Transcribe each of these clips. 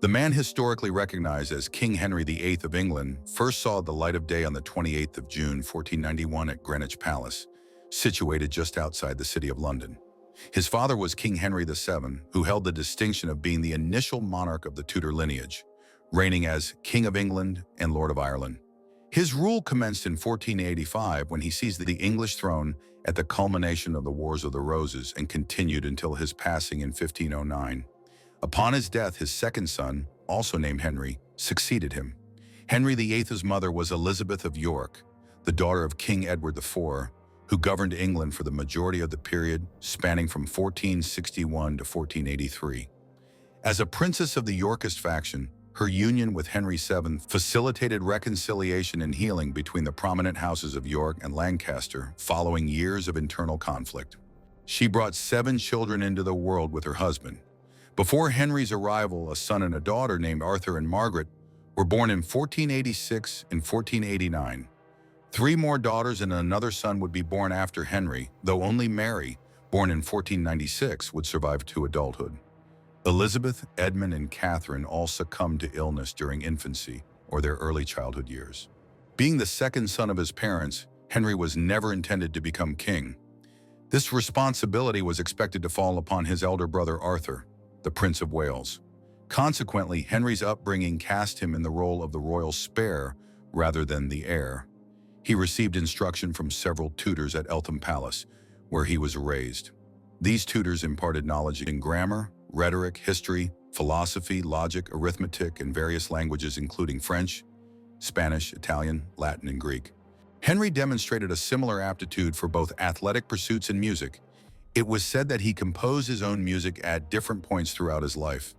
The man historically recognized as King Henry VIII of England first saw the light of day on the 28th of June 1491 at Greenwich Palace, situated just outside the city of London. His father was King Henry VII, who held the distinction of being the initial monarch of the Tudor lineage, reigning as King of England and Lord of Ireland. His rule commenced in 1485 when he seized the English throne at the culmination of the Wars of the Roses and continued until his passing in 1509. Upon his death, his second son, also named Henry, succeeded him. Henry VIII's mother was Elizabeth of York, the daughter of King Edward IV, who governed England for the majority of the period spanning from 1461 to 1483. As a princess of the Yorkist faction, her union with Henry VII facilitated reconciliation and healing between the prominent houses of York and Lancaster following years of internal conflict. She brought 7 children into the world with her husband. Before Henry's arrival, a son and a daughter named Arthur and Margaret were born in 1486 and 1489. 3 more daughters and another son would be born after Henry, though only Mary, born in 1496, would survive to adulthood. Elizabeth, Edmund, and Catherine all succumbed to illness during infancy or their early childhood years. Being the second son of his parents, Henry was never intended to become king. This responsibility was expected to fall upon his elder brother Arthur, the Prince of Wales. Consequently, Henry's upbringing cast him in the role of the royal spare rather than the heir. He received instruction from several tutors at Eltham Palace, where he was raised. These tutors imparted knowledge in grammar, rhetoric, history, philosophy, logic, arithmetic, and various languages including French, Spanish, Italian, Latin, and Greek. Henry demonstrated a similar aptitude for both athletic pursuits and music. It was said that he composed his own music at different points throughout his life.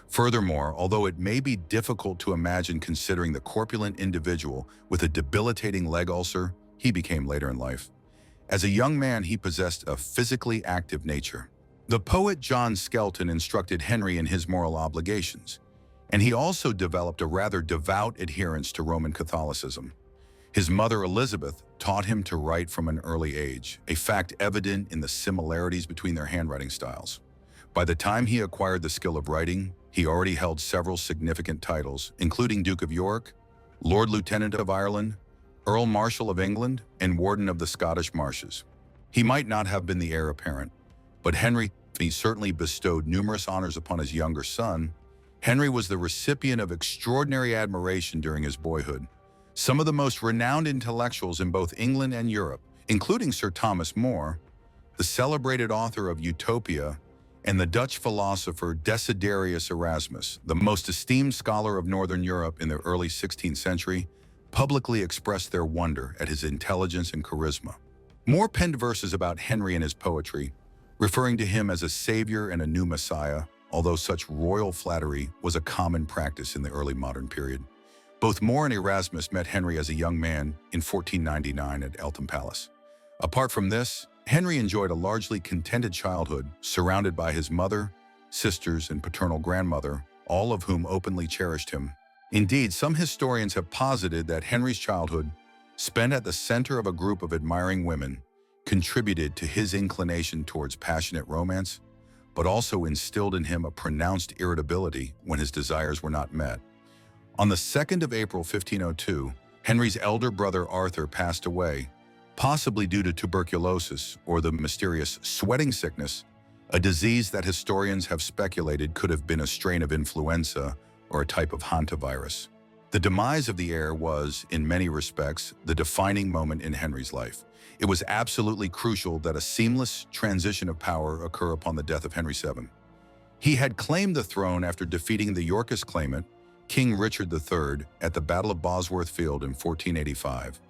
Furthermore, although it may be difficult to imagine considering the corpulent individual with a debilitating leg ulcer he became later in life, as a young man he possessed a physically active nature. The poet John Skelton instructed Henry in his moral obligations, and he also developed a rather devout adherence to Roman Catholicism. His mother Elizabeth taught him to write from an early age, a fact evident in the similarities between their handwriting styles. By the time he acquired the skill of writing, he already held several significant titles, including Duke of York, Lord Lieutenant of Ireland, Earl Marshal of England, and Warden of the Scottish Marshes. He might not have been the heir apparent, but Henry certainly bestowed numerous honors upon his younger son. Henry was the recipient of extraordinary admiration during his boyhood. Some of the most renowned intellectuals in both England and Europe, including Sir Thomas More, the celebrated author of Utopia, and the Dutch philosopher Desiderius Erasmus, the most esteemed scholar of Northern Europe in the early 16th century, publicly expressed their wonder at his intelligence and charisma. More penned verses about Henry and his poetry, referring to him as a savior and a new messiah, although such royal flattery was a common practice in the early modern period. Both More and Erasmus met Henry as a young man in 1499 at Eltham Palace. Apart from this, Henry enjoyed a largely contented childhood, surrounded by his mother, sisters, and paternal grandmother, all of whom openly cherished him. Indeed, some historians have posited that Henry's childhood, spent at the center of a group of admiring women, contributed to his inclination towards passionate romance, but also instilled in him a pronounced irritability when his desires were not met. On the 2nd of April 1502, Henry's elder brother Arthur passed away, possibly due to tuberculosis or the mysterious sweating sickness, a disease that historians have speculated could have been a strain of influenza or a type of hantavirus. The demise of the heir was, in many respects, the defining moment in Henry's life. It was absolutely crucial that a seamless transition of power occur upon the death of Henry VII. He had claimed the throne after defeating the Yorkist claimant, King Richard III, at the Battle of Bosworth Field in 1485.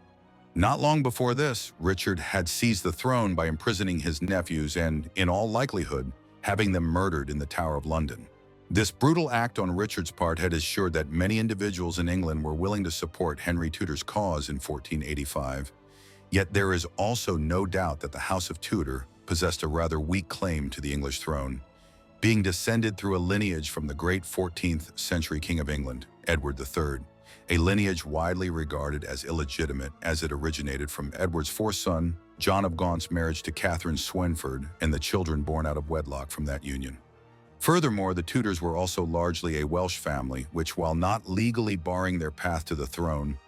Not long before this, Richard had seized the throne by imprisoning his nephews and, in all likelihood, having them murdered in the Tower of London. This brutal act on Richard's part had assured that many individuals in England were willing to support Henry Tudor's cause in 1485. Yet there is also no doubt that the House of Tudor possessed a rather weak claim to the English throne, being descended through a lineage from the great 14th century King of England, Edward III, a lineage widely regarded as illegitimate as it originated from Edward's fourth son, John of Gaunt's marriage to Catherine Swynford, and the children born out of wedlock from that union. Furthermore, the Tudors were also largely a Welsh family, which, while not legally barring their path to the throne,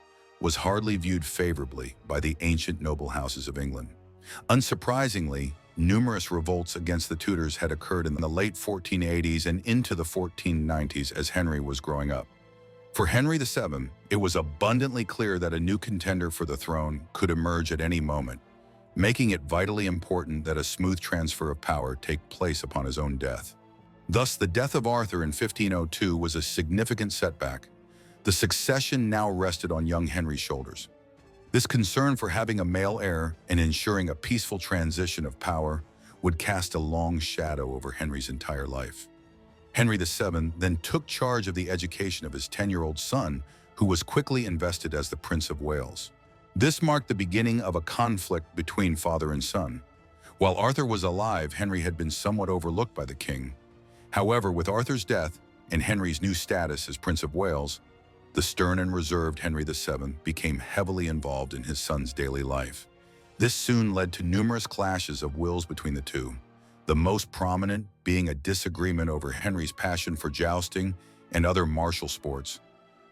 was hardly viewed favorably by the ancient noble houses of England. Unsurprisingly, numerous revolts against the Tudors had occurred in the late 1480s and into the 1490s as Henry was growing up. For Henry VII, it was abundantly clear that a new contender for the throne could emerge at any moment, making it vitally important that a smooth transfer of power take place upon his own death. Thus, the death of Arthur in 1502 was a significant setback. The succession now rested on young Henry's shoulders. This concern for having a male heir and ensuring a peaceful transition of power would cast a long shadow over Henry's entire life. Henry VII then took charge of the education of his 10-year-old son, who was quickly invested as the Prince of Wales. This marked the beginning of a conflict between father and son. While Arthur was alive, Henry had been somewhat overlooked by the king. However, with Arthur's death and Henry's new status as Prince of Wales, the stern and reserved Henry VII became heavily involved in his son's daily life. This soon led to numerous clashes of wills between the two, the most prominent being a disagreement over Henry's passion for jousting and other martial sports,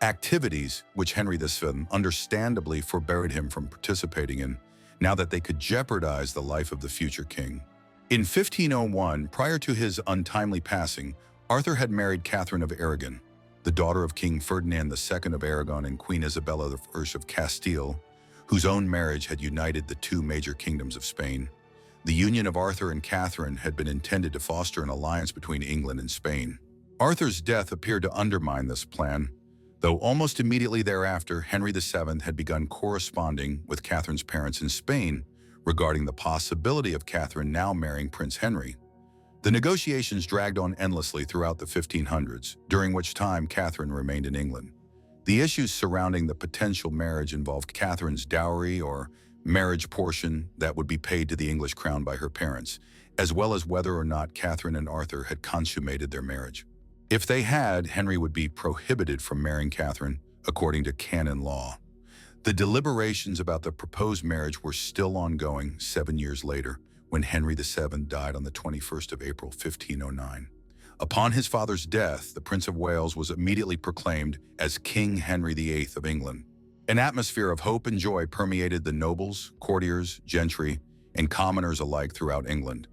activities which Henry VII understandably forbade him from participating in, now that they could jeopardize the life of the future king. In 1501, prior to his untimely passing, Arthur had married Catherine of Aragon, the daughter of King Ferdinand II of Aragon and Queen Isabella I of Castile, whose own marriage had united the two major kingdoms of Spain. The union of Arthur and Catherine had been intended to foster an alliance between England and Spain. Arthur's death appeared to undermine this plan, though almost immediately thereafter, Henry VII had begun corresponding with Catherine's parents in Spain regarding the possibility of Catherine now marrying Prince Henry. The negotiations dragged on endlessly throughout the 1500s, during which time Catherine remained in England. The issues surrounding the potential marriage involved Catherine's dowry or marriage portion that would be paid to the English crown by her parents, as well as whether or not Catherine and Arthur had consummated their marriage. If they had, Henry would be prohibited from marrying Catherine, according to canon law. The deliberations about the proposed marriage were still ongoing 7 years later, when Henry VII died on the 21st of April, 1509. Upon his father's death, the Prince of Wales was immediately proclaimed as King Henry VIII of England. An atmosphere of hope and joy permeated the nobles, courtiers, gentry, and commoners alike throughout England,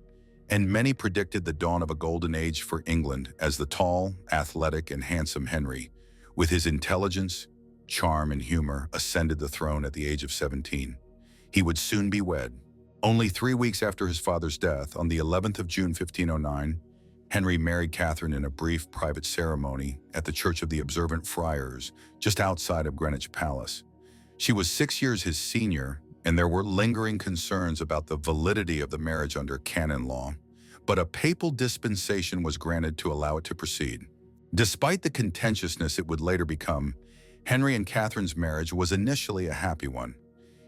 and many predicted the dawn of a golden age for England as the tall, athletic, and handsome Henry, with his intelligence, charm, and humor, ascended the throne at the age of 17. He would soon be wed. Only 3 weeks after his father's death, on the 11th of June 1509, Henry married Catherine in a brief private ceremony at the Church of the Observant Friars, just outside of Greenwich Palace. She was 6 years his senior, and there were lingering concerns about the validity of the marriage under canon law, but a papal dispensation was granted to allow it to proceed. Despite the contentiousness it would later become, Henry and Catherine's marriage was initially a happy one.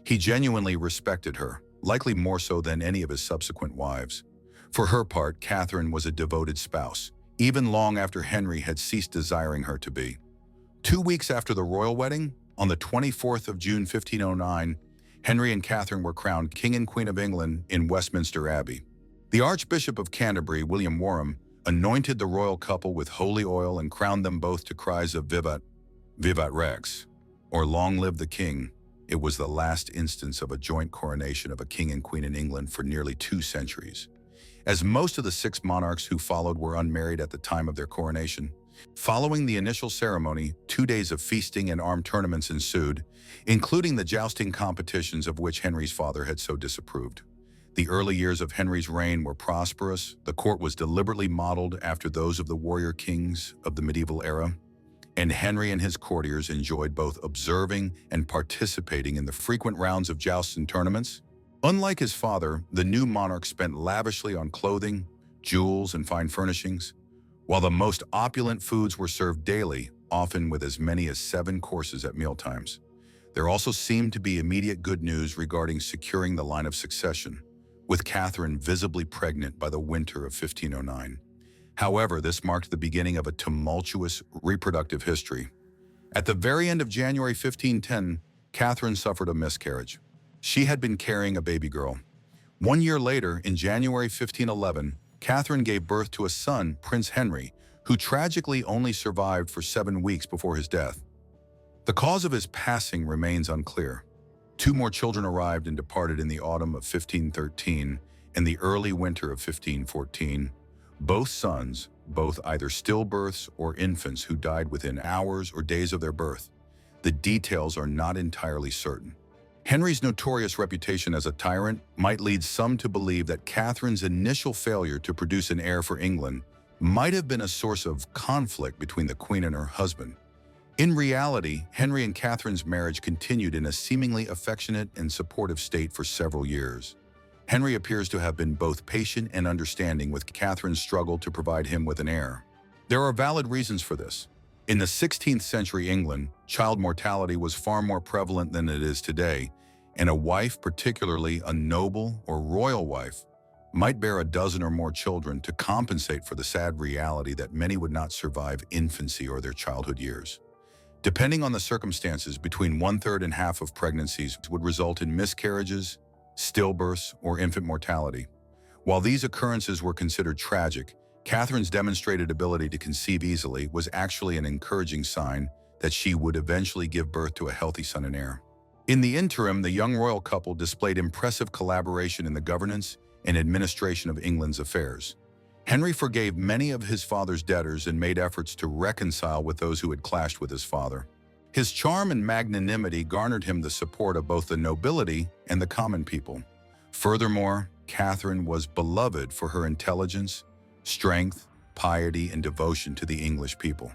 He genuinely respected her, likely more so than any of his subsequent wives. For her part, Catherine was a devoted spouse, even long after Henry had ceased desiring her to be. 2 weeks after the royal wedding, on the 24th of June 1509, Henry and Catherine were crowned King and Queen of England in Westminster Abbey. The Archbishop of Canterbury, William Warham, anointed the royal couple with holy oil and crowned them both to cries of Vivat, Vivat Rex, or Long Live the King. It was the last instance of a joint coronation of a king and queen in England for nearly 2 centuries. As most of the 6 monarchs who followed were unmarried at the time of their coronation, following the initial ceremony, 2 days of feasting and armed tournaments ensued, including the jousting competitions of which Henry's father had so disapproved. The early years of Henry's reign were prosperous. The court was deliberately modeled after those of the warrior kings of the medieval era, and Henry and his courtiers enjoyed both observing and participating in the frequent rounds of jousts and tournaments. Unlike his father, the new monarch spent lavishly on clothing, jewels, and fine furnishings, while the most opulent foods were served daily, often with as many as 7 courses at mealtimes. There also seemed to be immediate good news regarding securing the line of succession, with Catherine visibly pregnant by the winter of 1509. However, this marked the beginning of a tumultuous reproductive history. At the very end of January 1510, Catherine suffered a miscarriage. She had been carrying a baby girl. 1 year later, in January 1511, Catherine gave birth to a son, Prince Henry, who tragically only survived for 7 weeks before his death. The cause of his passing remains unclear. 2 more children arrived and departed in the autumn of 1513 and the early winter of 1514. Both sons, both either stillbirths or infants who died within hours or days of their birth. The details are not entirely certain. Henry's notorious reputation as a tyrant might lead some to believe that Catherine's initial failure to produce an heir for England might have been a source of conflict between the Queen and her husband. In reality, Henry and Catherine's marriage continued in a seemingly affectionate and supportive state for several years. Henry appears to have been both patient and understanding with Catherine's struggle to provide him with an heir. There are valid reasons for this. In the 16th century England, child mortality was far more prevalent than it is today, and a wife, particularly a noble or royal wife, might bear a dozen or more children to compensate for the sad reality that many would not survive infancy or their childhood years. Depending on the circumstances, between 1/3 and half of pregnancies would result in miscarriages, stillbirths, or infant mortality. While these occurrences were considered tragic, Catherine's demonstrated ability to conceive easily was actually an encouraging sign that she would eventually give birth to a healthy son and heir. In the interim, the young royal couple displayed impressive collaboration in the governance and administration of England's affairs. Henry forgave many of his father's debtors and made efforts to reconcile with those who had clashed with his father. His charm and magnanimity garnered him the support of both the nobility and the common people. Furthermore, Catherine was beloved for her intelligence, strength, piety, and devotion to the English people.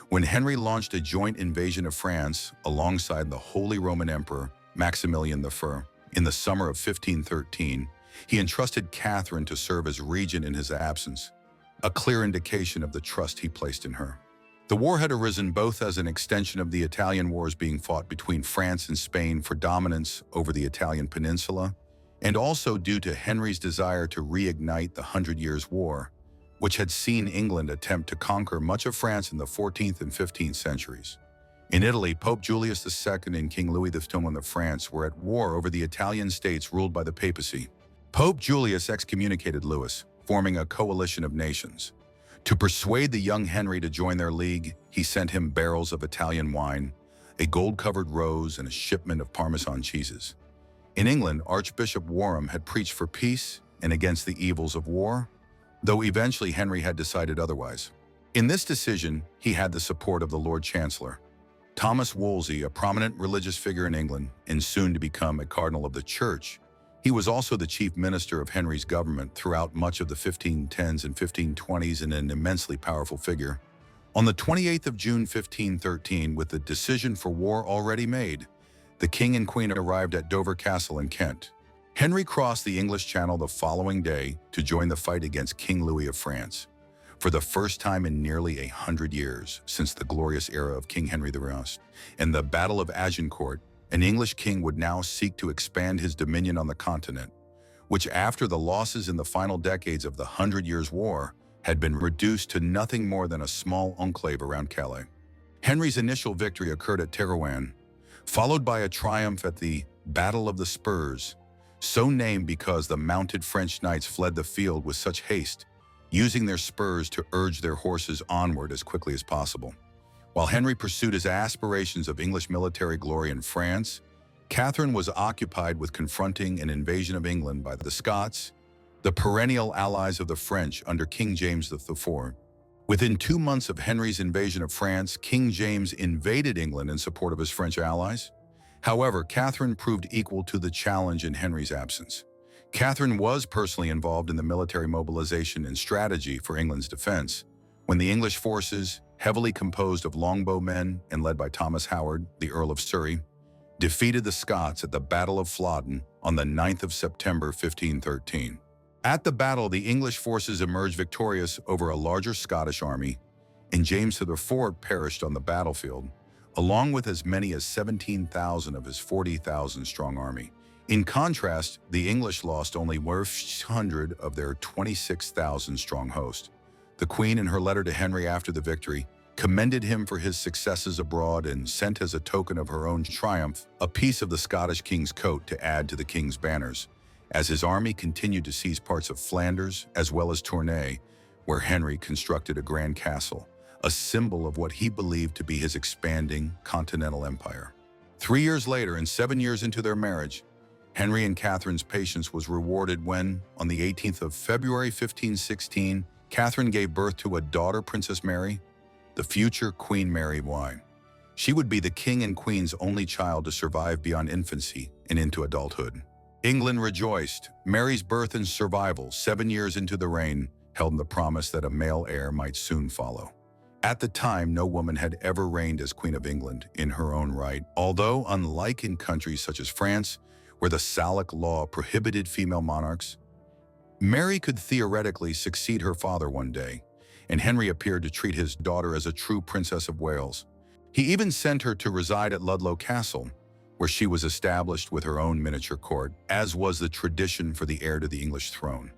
When Henry launched a joint invasion of France alongside the Holy Roman Emperor Maximilian I in the summer of 1513, he entrusted Catherine to serve as regent in his absence, a clear indication of the trust he placed in her. The war had arisen both as an extension of the Italian wars being fought between France and Spain for dominance over the Italian peninsula, and also due to Henry's desire to reignite the Hundred Years' War, which had seen England attempt to conquer much of France in the 14th and 15th centuries. In Italy, Pope Julius II and King Louis XII of France were at war over the Italian states ruled by the papacy. Pope Julius excommunicated Louis, forming a coalition of nations. To persuade the young Henry to join their league, he sent him barrels of Italian wine, a gold-covered rose, and a shipment of Parmesan cheeses. In England, Archbishop Warham had preached for peace and against the evils of war, though eventually Henry had decided otherwise. In this decision, he had the support of the Lord Chancellor, Thomas Wolsey, a prominent religious figure in England and soon to become a cardinal of the Church. He was also the chief minister of Henry's government throughout much of the 1510s and 1520s and an immensely powerful figure. On the 28th of June 1513, with the decision for war already made, the king and queen arrived at Dover Castle in Kent. Henry crossed the English Channel the following day to join the fight against King Louis of France. For the first time in nearly 100 years, since the glorious era of King Henry VIII and the Battle of Agincourt, an English king would now seek to expand his dominion on the continent, which after the losses in the final decades of the Hundred Years' War had been reduced to nothing more than a small enclave around Calais. Henry's initial victory occurred at Tyrant, followed by a triumph at the Battle of the Spurs, so named because the mounted French knights fled the field with such haste, using their spurs to urge their horses onward as quickly as possible. While Henry pursued his aspirations of English military glory in France, Catherine was occupied with confronting an invasion of England by the Scots, the perennial allies of the French under King James IV. Within 2 months of Henry's invasion of France, King James invaded England in support of his French allies. However, Catherine proved equal to the challenge in Henry's absence. Catherine was personally involved in the military mobilization and strategy for England's defense, when the English forces, heavily composed of longbowmen and led by Thomas Howard, the Earl of Surrey, defeated the Scots at the Battle of Flodden on the 9th of September 1513. At the battle, the English forces emerged victorious over a larger Scottish army, and James IV perished on the battlefield, along with as many as 17,000 of his 40,000-strong army. In contrast, the English lost only 100 of their 26,000-strong host. The Queen, in her letter to Henry after the victory, commended him for his successes abroad and sent as a token of her own triumph a piece of the Scottish king's coat to add to the king's banners, as his army continued to seize parts of Flanders as well as Tournai, where Henry constructed a grand castle, a symbol of what he believed to be his expanding continental empire. 3 years later, and 7 years into their marriage, Henry and Catherine's patience was rewarded when, on the 18th of February 1516, Catherine gave birth to a daughter, Princess Mary, the future Queen Mary I. She would be the king and queen's only child to survive beyond infancy and into adulthood. England rejoiced. Mary's birth and survival, 7 years into the reign, held the promise that a male heir might soon follow. At the time, no woman had ever reigned as Queen of England in her own right, although unlike in countries such as France, where the Salic law prohibited female monarchs, Mary could theoretically succeed her father one day, and Henry appeared to treat his daughter as a true Princess of Wales. He even sent her to reside at Ludlow Castle, where she was established with her own miniature court, as was the tradition for the heir to the English throne.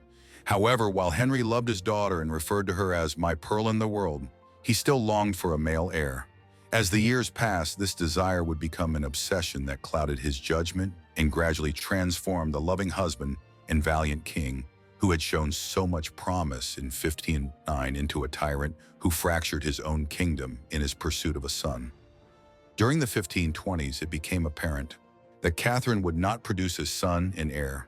However, while Henry loved his daughter and referred to her as "my pearl in the world," he still longed for a male heir. As the years passed, this desire would become an obsession that clouded his judgment and gradually transformed the loving husband and valiant king who had shown so much promise in 1509 into a tyrant who fractured his own kingdom in his pursuit of a son. During the 1520s, it became apparent that Catherine would not produce a son and heir.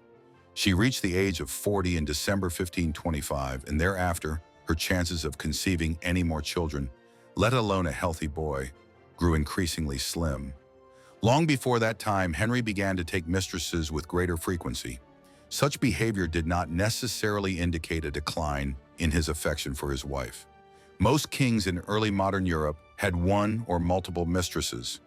She reached the age of 40 in December 1525, and thereafter, her chances of conceiving any more children, let alone a healthy boy, grew increasingly slim. Long before that time, Henry began to take mistresses with greater frequency. Such behavior did not necessarily indicate a decline in his affection for his wife. Most kings in early modern Europe had one or multiple mistresses.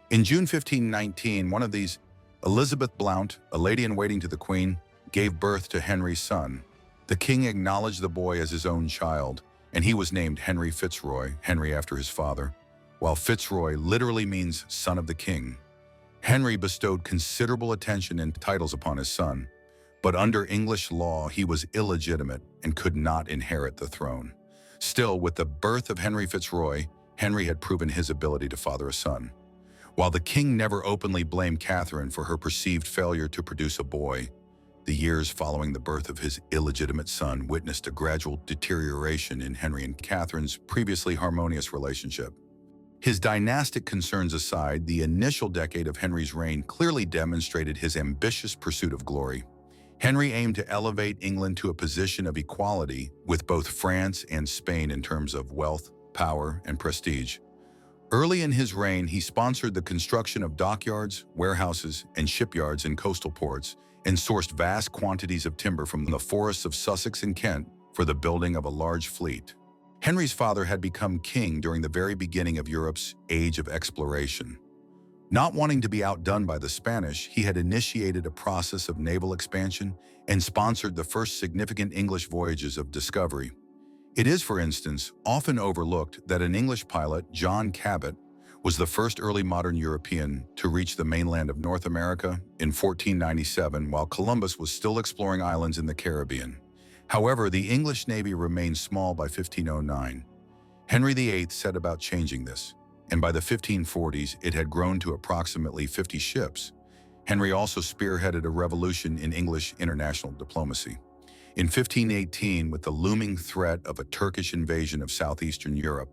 In June 1519, one of these, Elizabeth Blount, a lady-in-waiting to the Queen, gave birth to Henry's son. The king acknowledged the boy as his own child, and he was named Henry Fitzroy, Henry after his father, while Fitzroy literally means son of the king. Henry bestowed considerable attention and titles upon his son, but under English law he was illegitimate and could not inherit the throne. Still, with the birth of Henry Fitzroy, Henry had proven his ability to father a son. While the king never openly blamed Catherine for her perceived failure to produce a boy, the years following the birth of his illegitimate son witnessed a gradual deterioration in Henry and Catherine's previously harmonious relationship. His dynastic concerns aside, the initial decade of Henry's reign clearly demonstrated his ambitious pursuit of glory. Henry aimed to elevate England to a position of equality with both France and Spain in terms of wealth, power, and prestige. Early in his reign, he sponsored the construction of dockyards, warehouses, and shipyards in coastal ports, and sourced vast quantities of timber from the forests of Sussex and Kent for the building of a large fleet. Henry's father had become king during the very beginning of Europe's age of exploration. Not wanting to be outdone by the Spanish, he had initiated a process of naval expansion and sponsored the first significant English voyages of discovery. It is, for instance, often overlooked that an English pilot, John Cabot, was the first early modern European to reach the mainland of North America in 1497, while Columbus was still exploring islands in the Caribbean. However, the English Navy remained small by 1509. Henry VIII set about changing this, and by the 1540s, it had grown to approximately 50 ships. Henry also spearheaded a revolution in English international diplomacy. In 1518, with the looming threat of a Turkish invasion of southeastern Europe,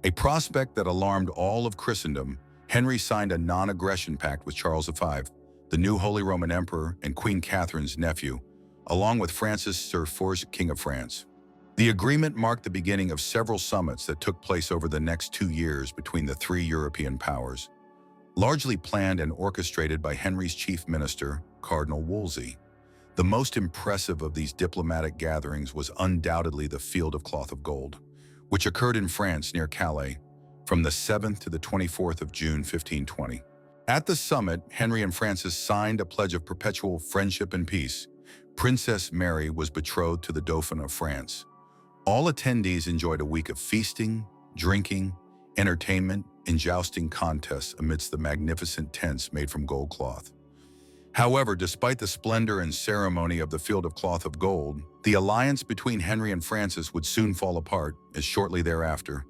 a prospect that alarmed all of Christendom, Henry signed a non-aggression pact with Charles V, the new Holy Roman Emperor and Queen Catherine's nephew, along with Francis I, King of France. The agreement marked the beginning of several summits that took place over the next 2 years between the three European powers, largely planned and orchestrated by Henry's chief minister, Cardinal Wolsey. The most impressive of these diplomatic gatherings was undoubtedly the Field of Cloth of Gold, which occurred in France near Calais from the 7th to the 24th of June 1520. At the summit, Henry and Francis signed a pledge of perpetual friendship and peace. Princess Mary was betrothed to the Dauphin of France. All attendees enjoyed a week of feasting, drinking, entertainment, and jousting contests amidst the magnificent tents made from gold cloth. However, despite the splendor and ceremony of the Field of Cloth of Gold, the alliance between Henry and Francis would soon fall apart, as shortly thereafter,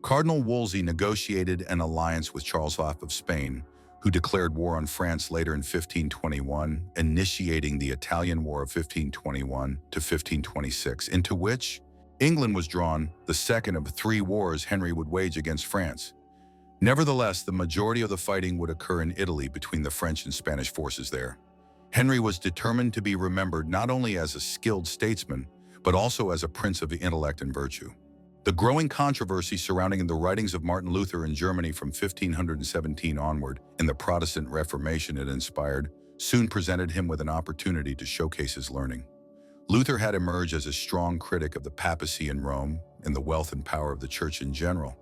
Cardinal Wolsey negotiated an alliance with Charles V of Spain, who declared war on France later in 1521, initiating the Italian War of 1521 to 1526, into which England was drawn, the second of three wars Henry would wage against France. Nevertheless, the majority of the fighting would occur in Italy between the French and Spanish forces there. Henry was determined to be remembered not only as a skilled statesman, but also as a prince of intellect and virtue. The growing controversy surrounding the writings of Martin Luther in Germany from 1517 onward and the Protestant Reformation it inspired soon presented him with an opportunity to showcase his learning. Luther had emerged as a strong critic of the papacy in Rome and the wealth and power of the church in general,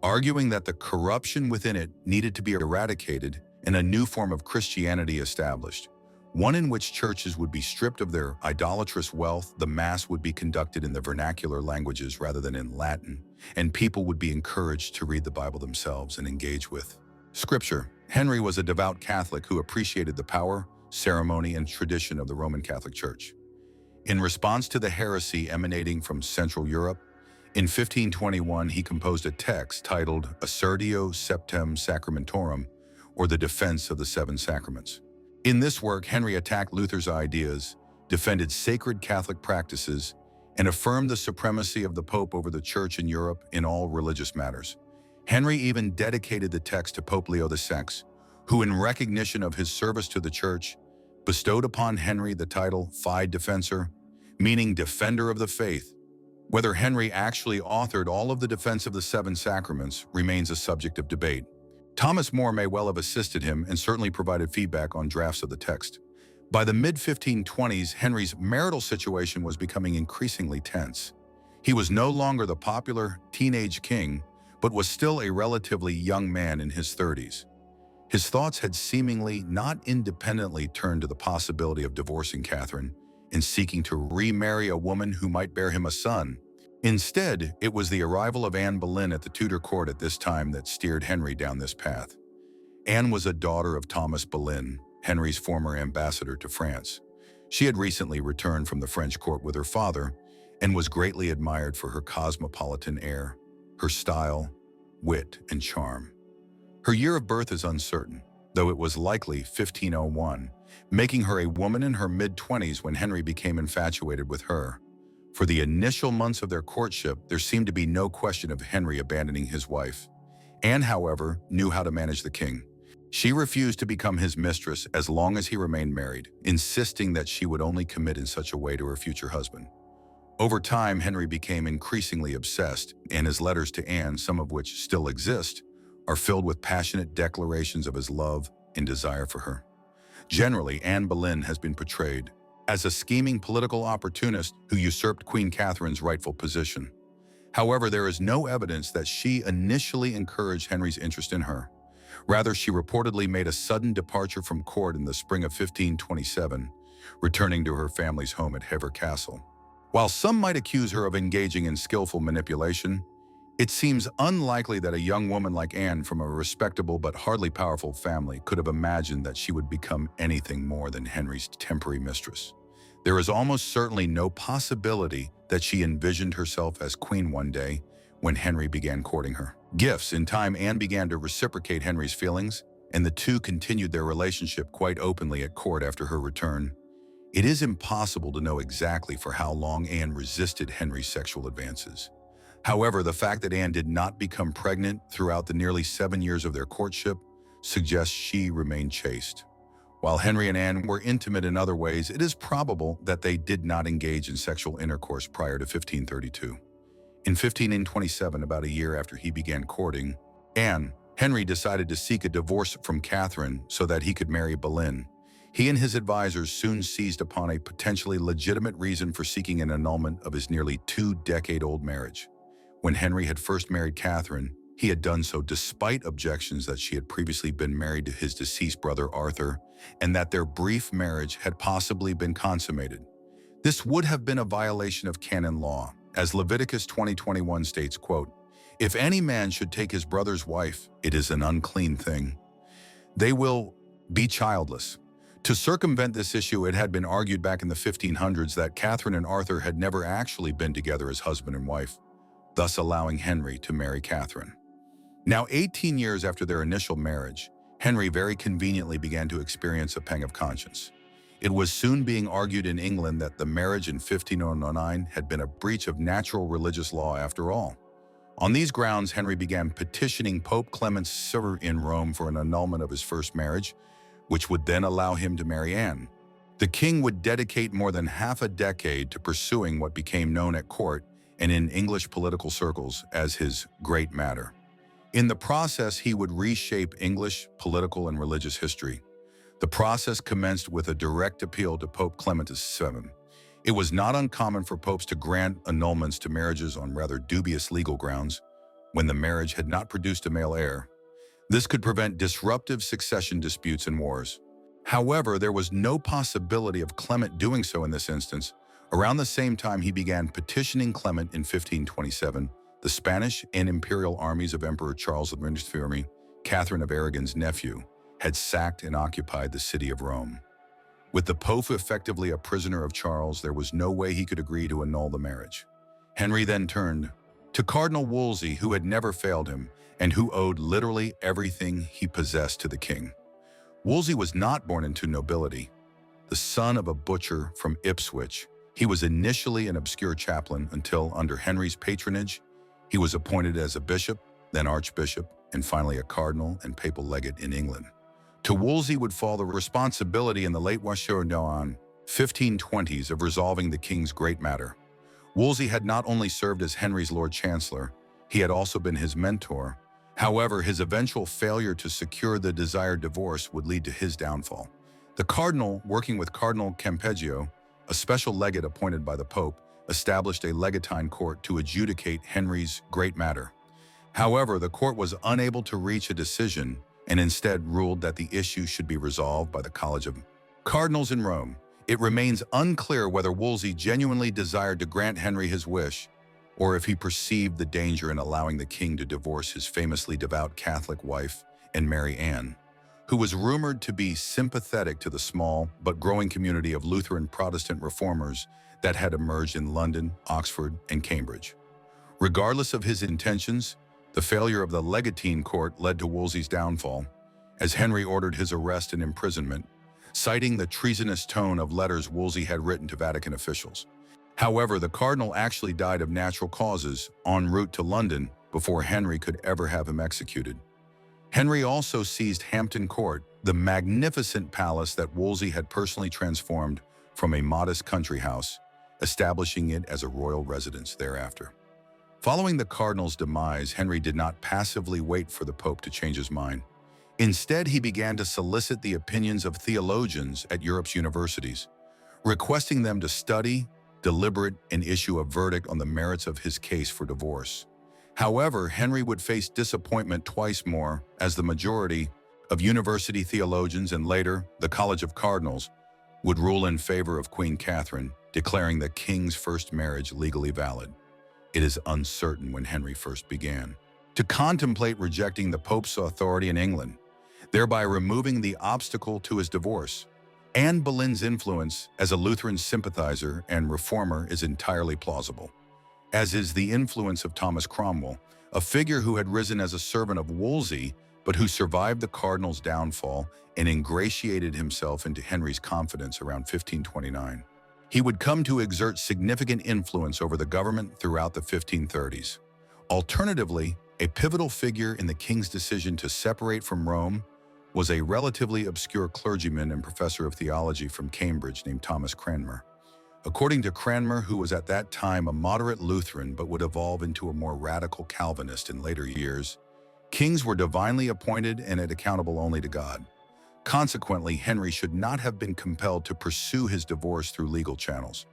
arguing that the corruption within it needed to be eradicated and a new form of Christianity established, one in which churches would be stripped of their idolatrous wealth, the Mass would be conducted in the vernacular languages rather than in Latin, and people would be encouraged to read the Bible themselves and engage with Scripture. Henry was a devout Catholic who appreciated the power, ceremony, and tradition of the Roman Catholic Church. In response to the heresy emanating from Central Europe, in 1521 he composed a text titled Assertio Septem Sacramentorum, or the Defense of the Seven Sacraments. In this work, Henry attacked Luther's ideas, defended sacred Catholic practices, and affirmed the supremacy of the Pope over the Church in Europe in all religious matters. Henry even dedicated the text to Pope Leo VI, who, in recognition of his service to the Church, bestowed upon Henry the title Fide Defensor, meaning Defender of the Faith. Whether Henry actually authored all of the Defense of the Seven Sacraments remains a subject of debate. Thomas More may well have assisted him and certainly provided feedback on drafts of the text. By the mid-1520s, Henry's marital situation was becoming increasingly tense. He was no longer the popular teenage king, but was still a relatively young man in his 30s. His thoughts had seemingly not independently turned to the possibility of divorcing Catherine and seeking to remarry a woman who might bear him a son. Instead, it was the arrival of Anne Boleyn at the Tudor court at this time that steered Henry down this path. Anne was a daughter of Thomas Boleyn, Henry's former ambassador to France. She had recently returned from the French court with her father and was greatly admired for her cosmopolitan air, her style, wit, and charm. Her year of birth is uncertain, though it was likely 1501, making her a woman in her mid-20s when Henry became infatuated with her. For the initial months of their courtship, there seemed to be no question of Henry abandoning his wife. Anne, however, knew how to manage the king. She refused to become his mistress as long as he remained married, insisting that she would only commit in such a way to her future husband. Over time, Henry became increasingly obsessed, and his letters to Anne, some of which still exist, are filled with passionate declarations of his love and desire for her. Generally, Anne Boleyn has been portrayed as a scheming political opportunist who usurped Queen Catherine's rightful position. However, there is no evidence that she initially encouraged Henry's interest in her. Rather, she reportedly made a sudden departure from court in the spring of 1527, returning to her family's home at Hever Castle. While some might accuse her of engaging in skillful manipulation, it seems unlikely that a young woman like Anne from a respectable but hardly powerful family could have imagined that she would become anything more than Henry's temporary mistress. There is almost certainly no possibility that she envisioned herself as queen one day when Henry began courting her. Gifts. In time, Anne began to reciprocate Henry's feelings, and the two continued their relationship quite openly at court after her return. It is impossible to know exactly for how long Anne resisted Henry's sexual advances. However, the fact that Anne did not become pregnant throughout the nearly 7 years of their courtship suggests she remained chaste. While Henry and Anne were intimate in other ways, it is probable that they did not engage in sexual intercourse prior to 1532. In 1527, about a year after he began courting Anne, Henry decided to seek a divorce from Catherine so that he could marry Boleyn. He and his advisors soon seized upon a potentially legitimate reason for seeking an annulment of his nearly 2-decade-old marriage. When Henry had first married Catherine, he had done so despite objections that she had previously been married to his deceased brother Arthur, and that their brief marriage had possibly been consummated. This would have been a violation of canon law, as Leviticus 20:21 states, quote, "If any man should take his brother's wife, it is an unclean thing. They will be childless." To circumvent this issue, it had been argued back in the 1500s that Catherine and Arthur had never actually been together as husband and wife, thus allowing Henry to marry Catherine. Now, 18 years after their initial marriage, Henry very conveniently began to experience a pang of conscience. It was soon being argued in England that the marriage in 1509 had been a breach of natural religious law after all. On these grounds, Henry began petitioning Pope Clement VII in Rome for an annulment of his first marriage, which would then allow him to marry Anne. The king would dedicate more than half a decade to pursuing what became known at court and in English political circles as his great matter. In the process, he would reshape English political and religious history. The process commenced with a direct appeal to Pope Clement VII. It was not uncommon for popes to grant annulments to marriages on rather dubious legal grounds when the marriage had not produced a male heir. This could prevent disruptive succession disputes and wars. However, there was no possibility of Clement doing so in this instance. Around the same time he began petitioning Clement in 1527, the Spanish and imperial armies of Emperor Charles I, Catherine of Aragon's nephew, had sacked and occupied the city of Rome. With the Pope effectively a prisoner of Charles, there was no way he could agree to annul the marriage. Henry then turned to Cardinal Wolsey, who had never failed him and who owed literally everything he possessed to the king. Wolsey was not born into nobility. The son of a butcher from Ipswich, he was initially an obscure chaplain until, under Henry's patronage, he was appointed as a bishop, then archbishop, and finally a cardinal and papal legate in England. To Wolsey would fall the responsibility in the late 1520s of resolving the king's great matter. Wolsey had not only served as Henry's Lord Chancellor, he had also been his mentor. However, his eventual failure to secure the desired divorce would lead to his downfall. The cardinal, working with Cardinal Campeggio, a special legate appointed by the Pope, established a legatine court to adjudicate Henry's great matter. However, the court was unable to reach a decision and instead ruled that the issue should be resolved by the College of Cardinals in Rome. It remains unclear whether Wolsey genuinely desired to grant Henry his wish, or if he perceived the danger in allowing the king to divorce his famously devout Catholic wife and marry Anne, who was rumored to be sympathetic to the small but growing community of Lutheran Protestant reformers that had emerged in London, Oxford, and Cambridge. Regardless of his intentions, the failure of the legatine court led to Wolsey's downfall, as Henry ordered his arrest and imprisonment, citing the treasonous tone of letters Wolsey had written to Vatican officials. However, the cardinal actually died of natural causes en route to London before Henry could ever have him executed. Henry also seized Hampton Court, the magnificent palace that Wolsey had personally transformed from a modest country house, establishing it as a royal residence thereafter. Following the cardinal's demise, Henry did not passively wait for the Pope to change his mind. Instead, he began to solicit the opinions of theologians at Europe's universities, requesting them to study, deliberate, and issue a verdict on the merits of his case for divorce. However, Henry would face disappointment twice more, as the majority of university theologians and later the College of Cardinals would rule in favor of Queen Catherine, declaring the king's first marriage legally valid. It is uncertain when Henry first began to contemplate rejecting the Pope's authority in England, thereby removing the obstacle to his divorce. Anne Boleyn's influence as a Lutheran sympathizer and reformer is entirely plausible, as is the influence of Thomas Cromwell, a figure who had risen as a servant of Wolsey, but who survived the cardinal's downfall and ingratiated himself into Henry's confidence around 1529. He would come to exert significant influence over the government throughout the 1530s. Alternatively, a pivotal figure in the king's decision to separate from Rome was a relatively obscure clergyman and professor of theology from Cambridge named Thomas Cranmer. According to Cranmer, who was at that time a moderate Lutheran but would evolve into a more radical Calvinist in later years, kings were divinely appointed and accountable only to God. Consequently, Henry should not have been compelled to pursue his divorce through legal channels.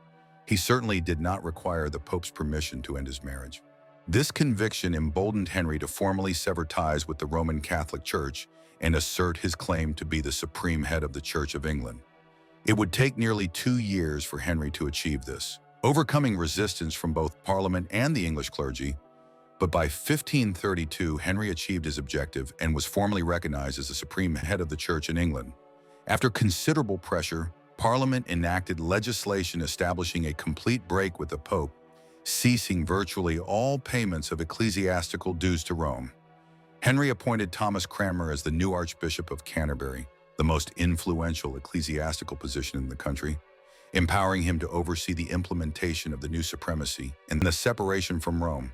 He certainly did not require the Pope's permission to end his marriage. This conviction emboldened Henry to formally sever ties with the Roman Catholic Church and assert his claim to be the supreme head of the Church of England. It would take nearly 2 years for Henry to achieve this, overcoming resistance from both Parliament and the English clergy. But by 1532, Henry achieved his objective and was formally recognized as the supreme head of the Church in England. After considerable pressure, Parliament enacted legislation establishing a complete break with the Pope, ceasing virtually all payments of ecclesiastical dues to Rome. Henry appointed Thomas Cranmer as the new Archbishop of Canterbury, the most influential ecclesiastical position in the country, empowering him to oversee the implementation of the new supremacy and the separation from Rome.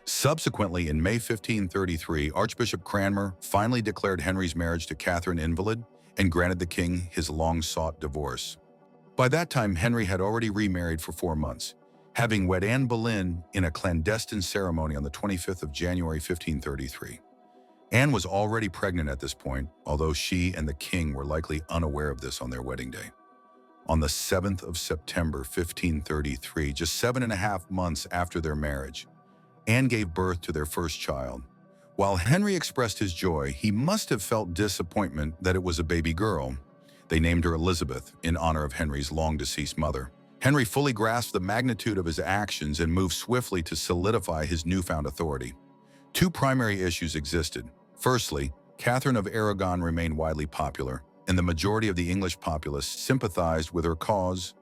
Subsequently, in May 1533, Archbishop Cranmer finally declared Henry's marriage to Catherine invalid and granted the king his long-sought divorce. By that time, Henry had already remarried for 4 months, having wed Anne Boleyn in a clandestine ceremony on the 25th of January 1533. Anne was already pregnant at this point, although she and the king were likely unaware of this on their wedding day. On the 7th of September 1533, just 7.5 months after their marriage, Anne gave birth to their first child. While Henry expressed his joy, he must have felt disappointment that it was a baby girl. They named her Elizabeth in honor of Henry's long-deceased mother. Henry fully grasped the magnitude of his actions and moved swiftly to solidify his newfound authority. 2 primary issues existed. Firstly, Catherine of Aragon remained widely popular, and the majority of the English populace sympathized with her cause